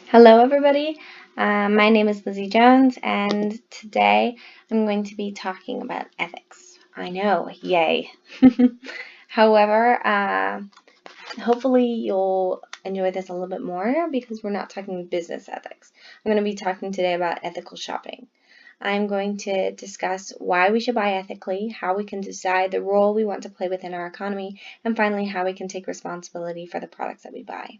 Hello, everybody. My name is Lizzie Jones, and today I'm going to be talking about ethics. I know, yay. However, hopefully you'll enjoy this a little bit more because we're not talking business ethics. I'm going to be talking today about ethical shopping. I'm going to discuss why we should buy ethically, how we can decide the role we want to play within our economy, and finally, how we can take responsibility for the products that we buy.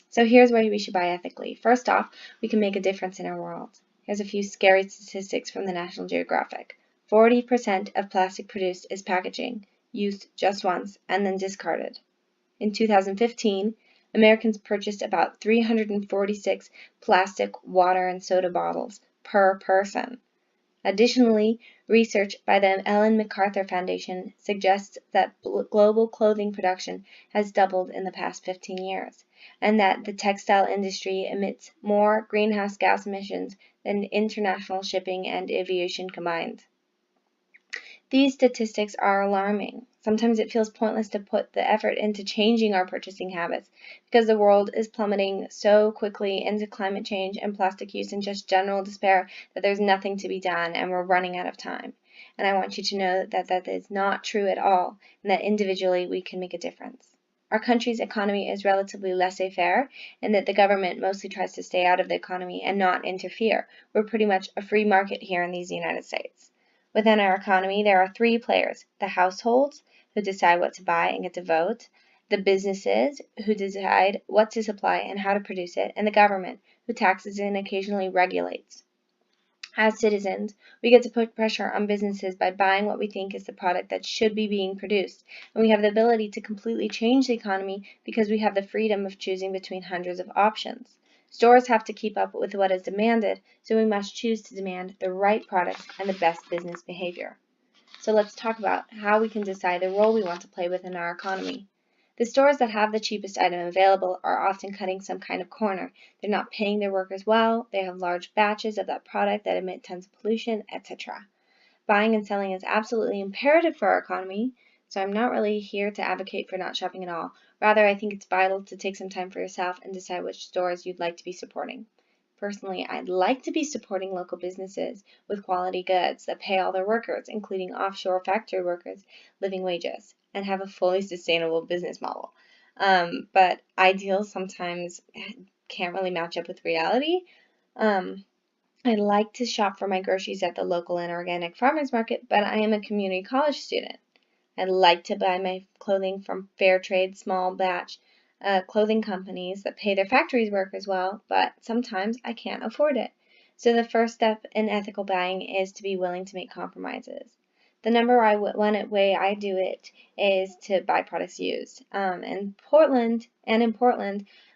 So here's why we should buy ethically. First off, we can make a difference in our world. Here's a few scary statistics from the National Geographic. 40% of plastic produced is packaging, used just once, and then discarded. In 2015, Americans purchased about 346 plastic water and soda bottles per person. Additionally, research by the Ellen MacArthur Foundation suggests that global clothing production has doubled in the past 15 years, and that the textile industry emits more greenhouse gas emissions than international shipping and aviation combined. These statistics are alarming. Sometimes it feels pointless to put the effort into changing our purchasing habits because the world is plummeting so quickly into climate change and plastic use and just general despair that there's nothing to be done and we're running out of time. And I want you to know that that is not true at all and that individually we can make a difference. Our country's economy is relatively laissez-faire and that the government mostly tries to stay out of the economy and not interfere. We're pretty much a free market here in these United States. Within our economy, there are three players: the households, who decide what to buy and get to vote, the businesses, who decide what to supply and how to produce it, and the government, who taxes and occasionally regulates. As citizens, we get to put pressure on businesses by buying what we think is the product that should be being produced, and we have the ability to completely change the economy because we have the freedom of choosing between hundreds of options. Stores have to keep up with what is demanded, so we must choose to demand the right products and the best business behavior. So let's talk about how we can decide the role we want to play within our economy. The stores that have the cheapest item available are often cutting some kind of corner. They're not paying their workers well, they have large batches of that product that emit tons of pollution, etc. Buying and selling is absolutely imperative for our economy, so I'm not really here to advocate for not shopping at all. Rather, I think it's vital to take some time for yourself and decide which stores you'd like to be supporting. Personally, I'd like to be supporting local businesses with quality goods that pay all their workers, including offshore factory workers, living wages, and have a fully sustainable business model. But ideals sometimes can't really match up with reality. I like to shop for my groceries at the local and organic farmers market, but I am a community college student. I like to buy my clothing from fair trade, small batch clothing companies that pay their factories workers well, but sometimes I can't afford it. So the first step in ethical buying is to be willing to make compromises. The number one way I do it is to buy products used. In Portland,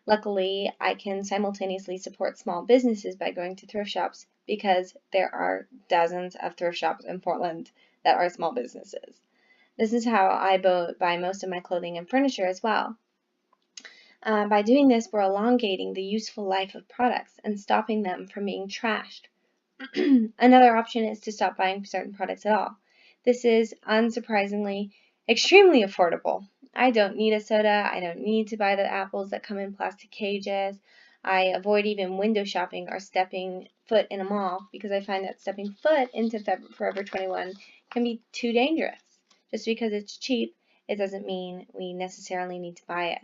luckily, I can simultaneously support small businesses by going to thrift shops because there are dozens of thrift shops in Portland that are small businesses. This is how I buy most of my clothing and furniture as well. By doing this, we're elongating the useful life of products and stopping them from being trashed. Another option is to stop buying certain products at all. This is, unsurprisingly, extremely affordable. I don't need a soda. I don't need to buy the apples that come in plastic cages. I avoid even window shopping or stepping foot in a mall because I find that stepping foot into Forever 21 can be too dangerous. Just because it's cheap, it doesn't mean we necessarily need to buy it.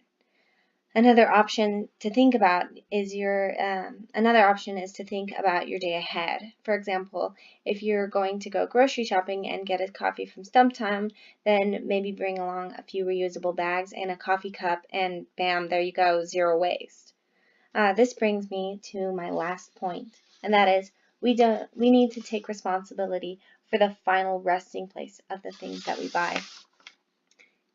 Another option to think about is your day ahead. For example, if you're going to go grocery shopping and get a coffee from Stumptown, then maybe bring along a few reusable bags and a coffee cup, and bam, there you go, zero waste. This brings me to my last point, and that is we need to take responsibility for the final resting place of the things that we buy.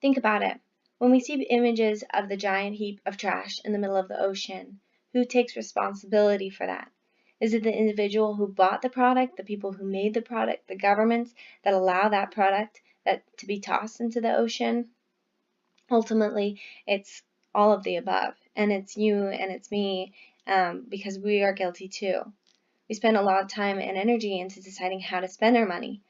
Think about it. When we see images of the giant heap of trash in the middle of the ocean, who takes responsibility for that? Is it the individual who bought the product, the people who made the product, the governments that allow that product to be tossed into the ocean? Ultimately, it's all of the above, and it's you and it's me, because we are guilty too. We spend a lot of time and energy into deciding how to spend our money.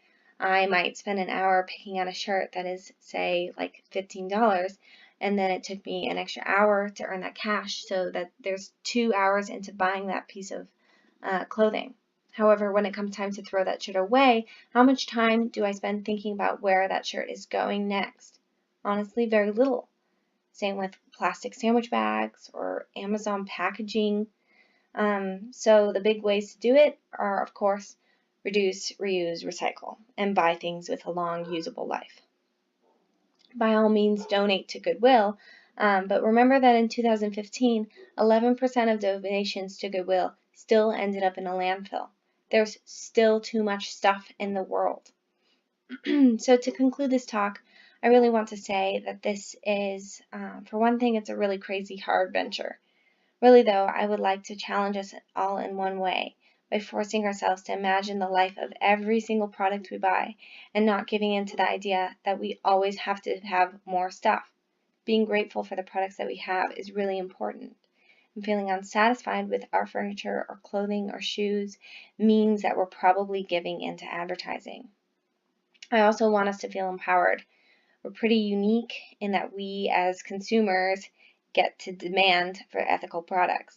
I might spend an hour picking out a shirt that is, say, like $15, and then it took me an extra hour to earn that cash, so that there's 2 hours into buying that piece of clothing. However, when it comes time to throw that shirt away, how much time do I spend thinking about where that shirt is going next? Honestly, very little. Same with plastic sandwich bags or Amazon packaging. So the big ways to do it are, of course, reduce, reuse, recycle, and buy things with a long, usable life. By all means, donate to Goodwill, but remember that in 2015, 11% of donations to Goodwill still ended up in a landfill. There's still too much stuff in the world. So to conclude this talk, I really want to say that this is, for one thing, it's a really crazy, hard venture. Really, though, I would like to challenge us all in one way, by forcing ourselves to imagine the life of every single product we buy, and not giving in to the idea that we always have to have more stuff. Being grateful for the products that we have is really important. And feeling unsatisfied with our furniture or clothing or shoes means that we're probably giving into advertising. I also want us to feel empowered. We're pretty unique in that we as consumers get to demand for ethical products,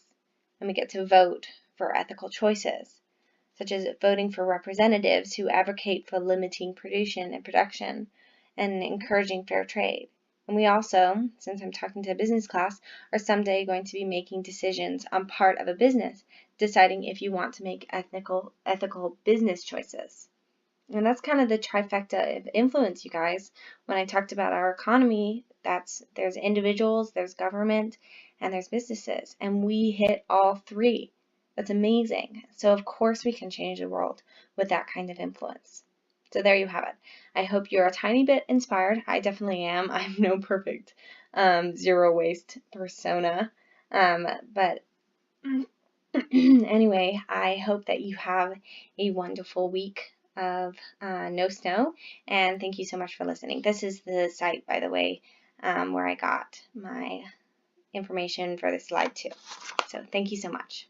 and we get to vote for ethical choices, such as voting for representatives who advocate for limiting pollution and production and encouraging fair trade. And we also, since I'm talking to a business class, are someday going to be making decisions on part of a business, deciding if you want to make ethical business choices. And that's kind of the trifecta of influence, you guys. When I talked about our economy, there's individuals, there's government, and there's businesses. And we hit all three. That's amazing. So of course we can change the world with that kind of influence. So there you have it. I hope you're a tiny bit inspired. I definitely am. I'm no perfect zero waste persona. But anyway, I hope that you have a wonderful week of no snow, and thank you so much for listening. This is the site, by the way, where I got my information for this slide too. So thank you so much.